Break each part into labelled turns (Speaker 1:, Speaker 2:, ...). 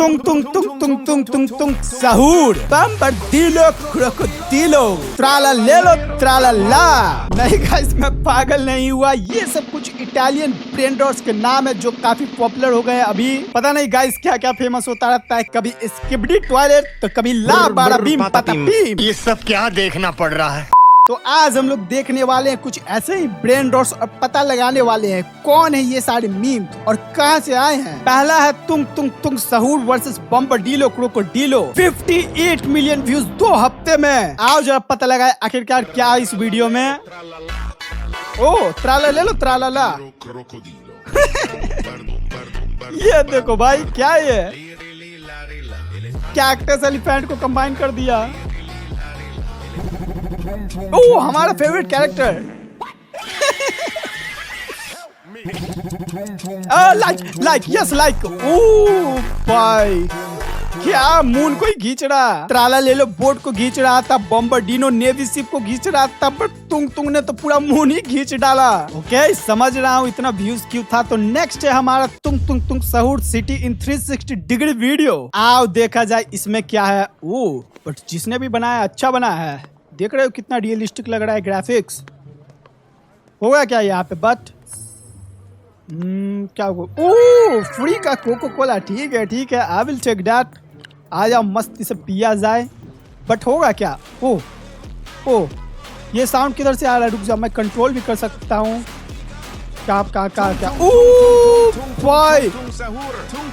Speaker 1: तुंग तुंग तुंग तुंग तुंग तुंग तुंग सहूर बम्बरडिलो क्रोकोडिलो त्राला ले लो त्राला ला। नहीं गाइस, मैं पागल नहीं हुआ। ये सब कुछ इटालियन ब्रेन रॉट्स के नाम है जो काफी पॉपुलर हो गए अभी। पता नहीं गाइस क्या क्या फेमस होता रहता है, कभी स्किबिडी टॉयलेट तो कभी ला बाड़ा बीम पतापीम।
Speaker 2: ये सब क्या देखना पड़ रहा है।
Speaker 1: तो आज हम लोग देखने वाले हैं कुछ ऐसे ही ब्रेन रॉट्स और पता लगाने वाले हैं कौन है ये सारे मीम और कहां से आए हैं। पहला है तुंग तुंग तुंग सहूर वर्सेस बम्बरडिलो क्रोकोडिलो। 58 मिलियन व्यूज 2 हफ्ते में। आओ जरा पता लगाए आखिरकार क्या है इस वीडियो में। ओ त्राला ले लो त्राला ला। ये देखो भाई, क्या है ये, कैक्टस एलिफेंट को कंबाइन कर दिया। ओह, हमारा favourite character. Like yes like. Oh भाई, क्या मून को ही खींच रहा। त्राला ले लो बोट को खींच रहा था, बम्बरडिनो नेवी शिप को खींच रहा था, पर तुंग ने तो पूरा मून ही खींच डाला। ओके, समझ रहा हूँ इतना व्यूज क्यों था। तो नेक्स्ट है हमारा तुंग तुंग तुंग सहूर सिटी इन 360 डिग्री वीडियो। आओ देखा जाए इसमें क्या है। ओह, बट जिसने भी बनाया अच्छा बनाया है। देख रहे हो कितना रियलिस्टिक लग रहा है ग्राफिक्स। होगा क्या यहाँ पे बट क्या होगा। ओह, फ्री का कोको कोला। ठीक है आई विल टेक दैट। आ जाओ मस्ती से पिया जाए। बट होगा क्या। ओह ये साउंड किधर से आ रहा है। रुक जा, मैं कंट्रोल भी कर सकता हूँ। क्या ओह भाई,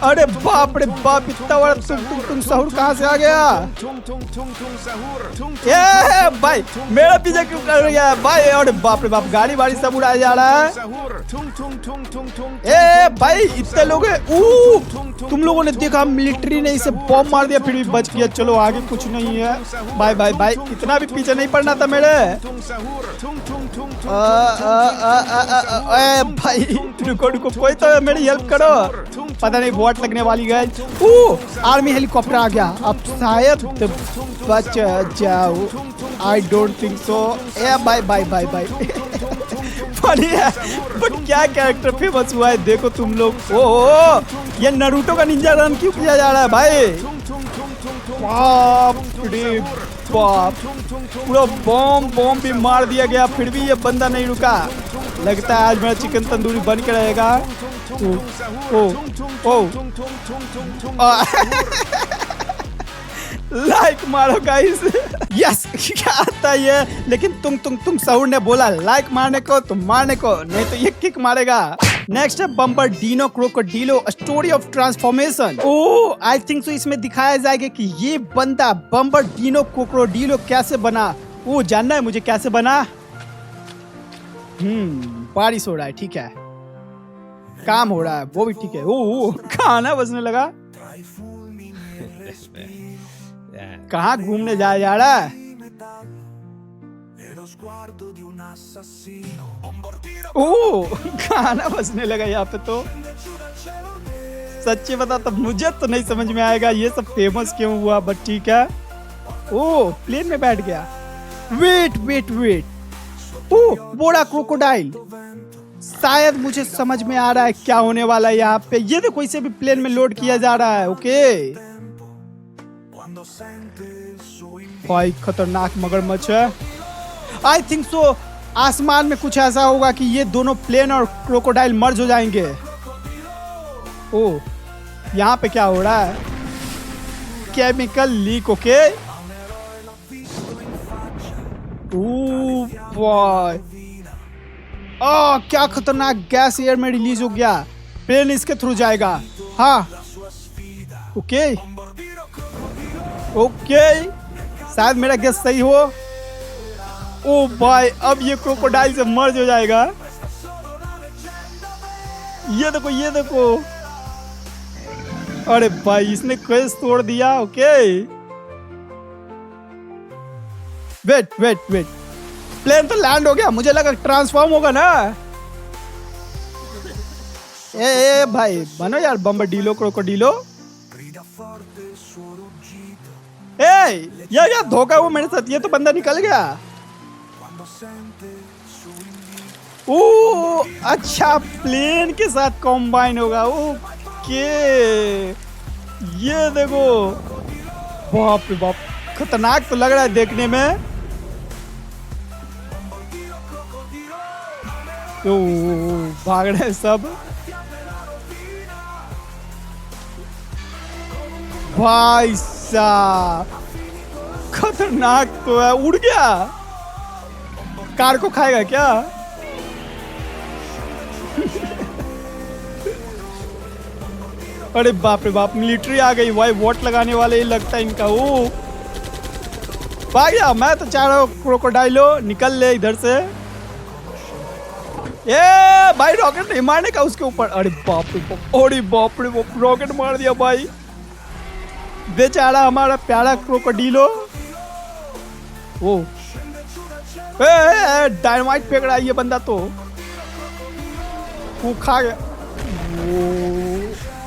Speaker 1: अरे बाप रे बाप, इतना बड़ा तुंग सहूर कहाँ से आ गया। ये भाई मेरा पीछे क्यों कर रहा है भाई। अरे बाप रे बाप, गाड़ी बाड़ी सब उड़ाया जा रहा है। ए भाई इतने लोग हैं। तुम लोगों ने देखा मिलिट्री ने इसे बॉम्ब मार दिया फिर भी बच गया। चलो आगे कुछ नहीं है। भाई इतना भी पीछे नहीं पड़ना था मेरे। भाई रुको कोई तो मेरी हेल्प करो। पता नहीं वोट लगने वाली है। आर्मी हेलीकॉप्टर आ गया, अब शायद बच जाओ। I don't think so. ए बाय बढ़िया, बट क्या कैरेक्टर फेमस हुआ है देखो तुम लोग। ये नारुतो का निंजा रन क्यों किया जा रहा है भाई। बाप रे बाप, पूरा बॉम्ब भी मार दिया गया फिर भी ये बंदा नहीं रुका। लगता है आज मेरा चिकन तंदूरी बन के रहेगा। लाइक मारो गाइस। यस क्या आता है ये। लेकिन तुम सहूर ने बोला लाइक मारने को तो मारने को, नहीं तो ये किक मारेगा। नेक्स्ट है Bombardino Crocodilo story of transformation. Oh I think so इसमें दिखाया जाएगा कि ये बंदा बम्बरडिनो क्रोकोडिलो कैसे बना। वो जानना है मुझे कैसे बना। बारिश हो रहा है, ठीक है, काम हो रहा है वो भी ठीक है। ओह खाना बजने लगा। कहाँ घूमने जाया जा रहा है। ओह गाना बजने लगा यहाँ पे। तो सच्ची बता तो मुझे तो नहीं समझ में आएगा ये सब फेमस क्यों हुआ, बट ठीक है। ओह प्लेन में बैठ गया। वेट ओह बोड़ा क्रोकोडाइल। शायद मुझे समझ में आ रहा है क्या होने वाला है यहाँ पे। ये देखो इसे भी प्लेन में लोड किया जा रहा है। ओके भाई खतरनाक मगरमच्छ है। आई थिंक सो आसमान में कुछ ऐसा होगा कि ये दोनों प्लेन और क्रोकोडाइल मर्ज हो जाएंगे। ओह यहाँ पे क्या हो रहा है। Chemical leak. ओके भाई, क्या खतरनाक गैस एयर में रिलीज हो गया। प्लेन इसके थ्रू जाएगा। हाँ ओके शायद मेरा गैस सही हो। ओ भाई अब ये क्रोकोडाइल से मर्ज हो जाएगा। ये देखो अरे भाई इसने क्वेस्ट तोड़ दिया। ओके वेट प्लेन तो लैंड हो गया। मुझे लगा ट्रांसफॉर्म होगा ना। ए भाई बनो यार बम्बरडिलो क्रोकोडिलो। यार धोखा हुआ मेरे साथ। ये तो बंदा निकल गया। अच्छा प्लेन के साथ कॉम्बाइन होगा। ओके ये देखो, बाप रे बाप, खतरनाक तो लग रहा है देखने में। तो भाग रहे हैं सब। भाई साहब खतरनाक तो है। उड़ गया, कार को खाएगा क्या? अरे बाप रे बाप, मिलिट्री आ गई भाई, वोट लगाने वाले ही लगता है इनका। ओ भाग गया। मैं तो चाह रहा हूँ क्रोकोडाइलो निकल ले इधर से। ये भाई रॉकेट नहीं मारने का उसके ऊपर। अरे बाप रे बाप, अरे बाप रे बाप, रॉकेट मार दिया भाई बेचारा हमारा प्यारा क्रोकोडाइलो। ओ डायनामाइट फेंक रहा है ये बंदा तो। वो खा गया। ओ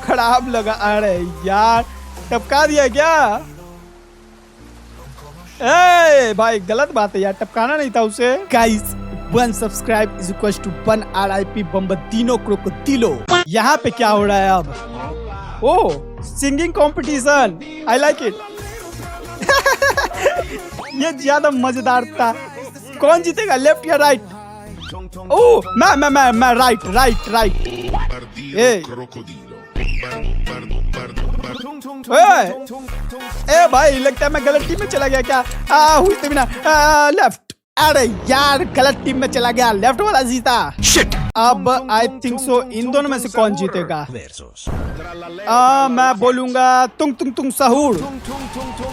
Speaker 1: खराब लगा। अरे यार टपका दिया क्या? ए भाई गलत बात है यार, टपकाना नहीं था उसे। Guys 1 subscribe is equal to 1 RIP Bombardino Crocodilo. यहाँ पे क्या हो रहा है अब? Oh singing competition, I like it. ये ज्यादा मजेदार था। कौन जीतेगा, लेफ्ट या राइट? ओ मैं राइट। ए भाई लगता है मैं गलत टीम में चला गया क्या? हुई तो बिना लेफ्ट। अरे यार गलत टीम में चला गया, लेफ्ट वाला जीता। शिट। अब आई थिंक सो इन दोनों में से कौन जीतेगा? मैं बोलूंगा तुंग सहूर।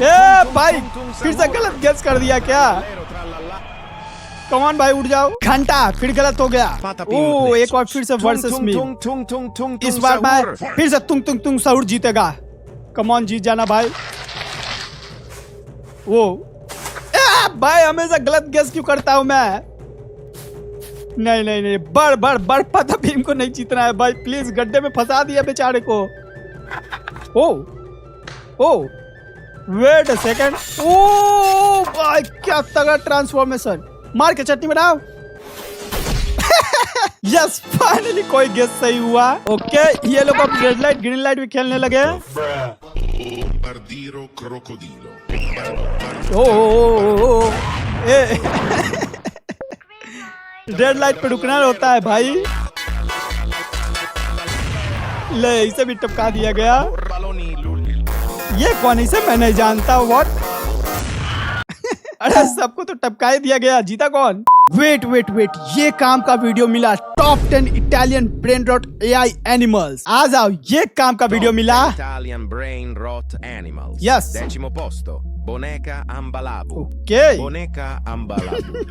Speaker 1: ए भाई फिर से गलत गेस कर दिया क्या? कमान भाई उठ जाओ। घंटा फिर गलत हो गया। ओ एक बार फिर से वर्सेस मी। इस बार मैं फिर से तुंग सहूर जीतेगा। कमान जीत जाना भाई। वो भाई हमेशा गलत गेस क्यों करता हूं मैं? नहीं बड़ पता भीम को नहीं जीतना है भाई, प्लीज। गड्ढे में फंसा दिया बेचारे को। Oh wait a second. ओ भाई क्या तगड़ा ट्रांसफॉर्मेशन। मार के चटनी बनाओ। यस फाइनली कोई गेस सही हुआ। ओके ये लोग अब रेड लाइट ग्रीन लाइट भी खेलने लगे। ओ रेड लाइट पे रुकना होता है भाई। ले इसे भी टपका दिया गया। ये कौन, इसे मैं नहीं जानता। व्हाट? अरे सबको तो टपका ही दिया गया। जीता कौन? वेट ये काम का वीडियो मिला। Top 10 Italian brain rot AI animals. आ जाओ, ये काम का वीडियो मिला।
Speaker 3: Italian brain rot animals.
Speaker 1: Yes.
Speaker 3: 10º posto. Boneca ambalabu.
Speaker 1: Okay.
Speaker 3: Boneca ambalabu.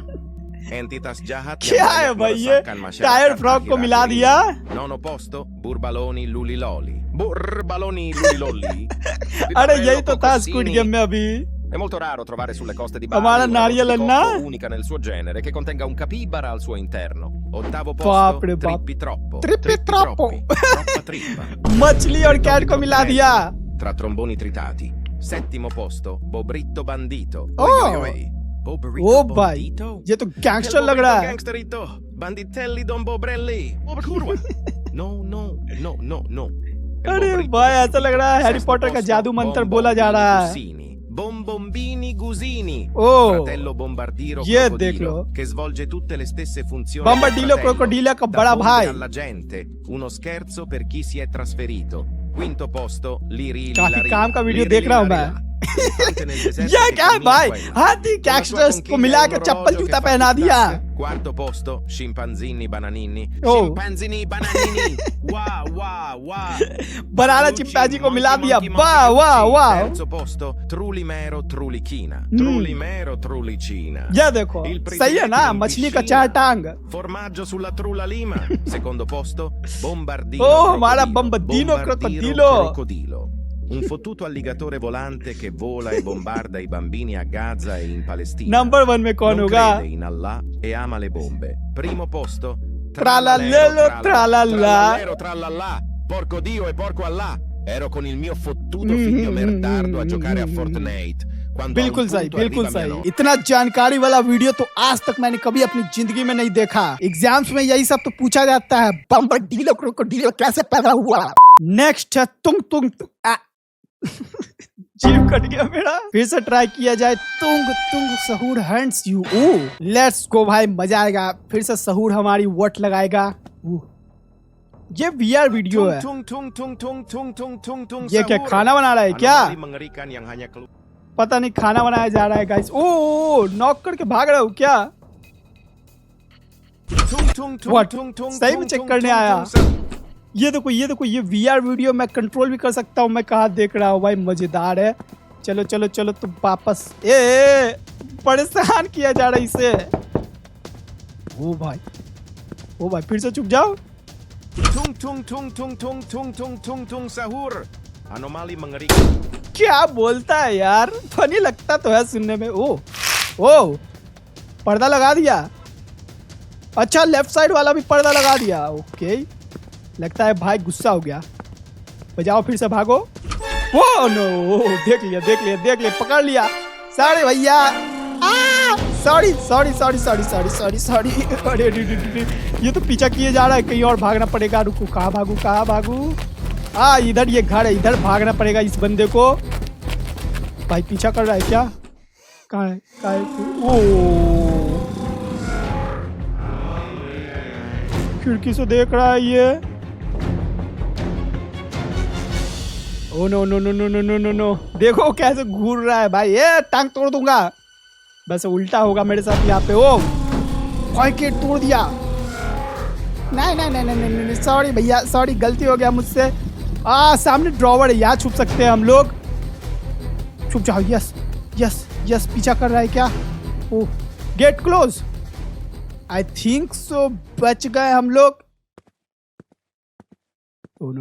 Speaker 3: Entitas jahat.
Speaker 1: क्या है भाई ये? टायर फ्रॉक को मिला दिया।
Speaker 3: 9º posto. Burbaloni luliloli. Burbaloni luliloli.
Speaker 1: अरे यही तो था स्क्विड गेम में अभी।
Speaker 3: È molto raro trovare sulle coste di
Speaker 1: हमारा
Speaker 3: Bali una
Speaker 1: नारियल
Speaker 3: noce di
Speaker 1: अन्ना।
Speaker 3: cocco unica nel suo genere che contenga un capibara al suo interno. 8º
Speaker 1: बाप
Speaker 3: posto.
Speaker 1: रे बाप।
Speaker 3: Trippi troppo.
Speaker 1: Trippi troppo।
Speaker 3: Troppa trippa.
Speaker 1: मछली और cat को मिला दिया।
Speaker 3: Tra tromboni tritati. 7º posto, Bobritto bandito.
Speaker 1: Oh.
Speaker 3: Bobritto
Speaker 1: ओ भाई
Speaker 3: bandito?
Speaker 1: ये तो गैंगस्टर लग रहा है।
Speaker 3: Gangsterito. Banditelli don Bobrelli. Curva. No.
Speaker 1: अरे भाई ऐसा लग रहा है हैरी पॉटर का जादू मंत्र बोला जा रहा है।
Speaker 3: Bombombini Gusini.
Speaker 1: Oh.
Speaker 3: Fratello Bombardiro
Speaker 1: ये
Speaker 3: Crocodilo,
Speaker 1: देख लो।
Speaker 3: che svolge tutte le stesse funzioni.
Speaker 1: बम्बर्डिलो
Speaker 3: del fratello.
Speaker 1: क्रोकोडाइलो का
Speaker 3: Da
Speaker 1: बड़ा
Speaker 3: bombe
Speaker 1: भाई।
Speaker 3: alla gente, uno scherzo per chi si è trasferito. 5º posto, Liri
Speaker 1: काफी काम का वीडियो देख रहा हूँ मैं। ये क्या है भाई? हाथी गैंगस्टर्स को मिला के चप्पल जूता पहना दिया।
Speaker 3: 4º posto, Scimpanzini Bananini.
Speaker 1: Oh.
Speaker 3: Scimpanzini Bananini. Wow.
Speaker 1: बनाना चिंपैंजी को मिला दिया। वाह।
Speaker 3: 3º posto, Trulimero Trulichina. Trulimero Trulicina.
Speaker 1: ये देखो सही है ना, मछली का चार टांग।
Speaker 3: Formaggio sulla trulla lima. 2º posto, Bombardino.
Speaker 1: Oh, hमारा
Speaker 3: Crocodilo.
Speaker 1: Bombardino Crocodilo.
Speaker 3: Crocodilo. Un fottuto alligatore volante che vola e bombarda i bambini a Gaza e in Palestina.
Speaker 1: Number 1 में कौन
Speaker 3: Non
Speaker 1: होगा?
Speaker 3: crede in Allah e ama le bombe. 1º posto,
Speaker 1: Tralalelo, tralala.
Speaker 3: tralala. Porco Dio e porco Allah. Ero con il mio fottuto figlio merdardo a giocare a Fortnite. Quando a un
Speaker 1: बिल्कुल सही,
Speaker 3: punto
Speaker 1: बिल्कुल
Speaker 3: arriva mia
Speaker 1: सही।
Speaker 3: nonna.
Speaker 1: इतना जानकारी वाला video तो आज तक मैंने कभी अपनी जिंदगी में नहीं देखा। एग्जाम्स में यही सब तो पूछा जाता है। बम्बर्डिलो क्रोकोडाइलो कैसे पैदा हुआ? नेक्स्ट है तुंग जीव कट गया मेरा। फिर से ट्राई किया जाए। तुंग तुंग सहूर हैंड्स यू। ओ लेट्स गो भाई, मजा आएगा। फिर से सहूर हमारी वोट लगाएगा। ये VR वीडियो है। ये क्या खाना बना रहा है क्या? पता नहीं खाना बनाया जा रहा है गाइस। ओ नॉक करके भाग रहा हूँ क्या? What? सही में चेक करने आया। ये देखो ये VR वीडियो मैं कंट्रोल भी कर सकता हूँ। मैं कहाँ देख रहा हूँ भाई, मजेदार है। चलो चलो चलो तो वापस। परेशान किया जा रहा है इसे। ओ भाई फिर से चुप जाओ।
Speaker 3: Sahur. Anomali mengerikan.
Speaker 1: क्या बोलता है यार, फनी लगता तो है सुनने में। ओ पर्दा लगा दिया। अच्छा लेफ्ट साइड वाला भी पर्दा लगा दिया। ओके लगता है भाई गुस्सा हो गया। बजाओ फिर से भागो। ओ नो देख लिया पकड़ लिया। सॉरी भैया। सॉरी। अरे ये तो पीछा किए जा रहा है, कहीं और भागना पड़ेगा। रुको कहाँ भागू? इधर ये घर है, इधर भागना पड़ेगा इस बंदे को। भाई पीछा कर रहा है क्या? कहाँ है? ओ खिड़की से देख रहा है ये। Oh no. देखो कैसे घूर रहा है भाई। ये टांग तोड़ दूंगा। बस उल्टा होगा मेरे साथ यहाँ पे। ओ पॉकेट तोड़ दिया। नहीं सॉरी भैया, सॉरी गलती हो गया मुझसे। सामने ड्रॉवर है, यहाँ छुप सकते हैं हम लोग। छुप जाओ। यस पीछा कर रहा है क्या? Oh get close. I think so बच गए हम लोग। नो।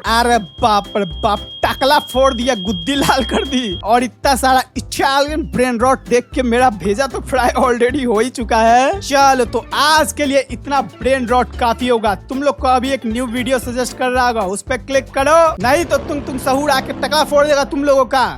Speaker 1: अरे बाप रे बाप, टकला फोड़ दिया, गुद्दी लाल कर दी। और इतना सारा इटालियन ब्रेन रॉट देख के मेरा भेजा तो फ्राई ऑलरेडी हो ही चुका है। चलो तो आज के लिए इतना ब्रेन रॉट काफी होगा। तुम लोग को अभी एक न्यू वीडियो सजेस्ट कर रहा होगा, उस पर क्लिक करो, नहीं तो तुम सहूर आके टकला फोड़ देगा तुम लोगों का।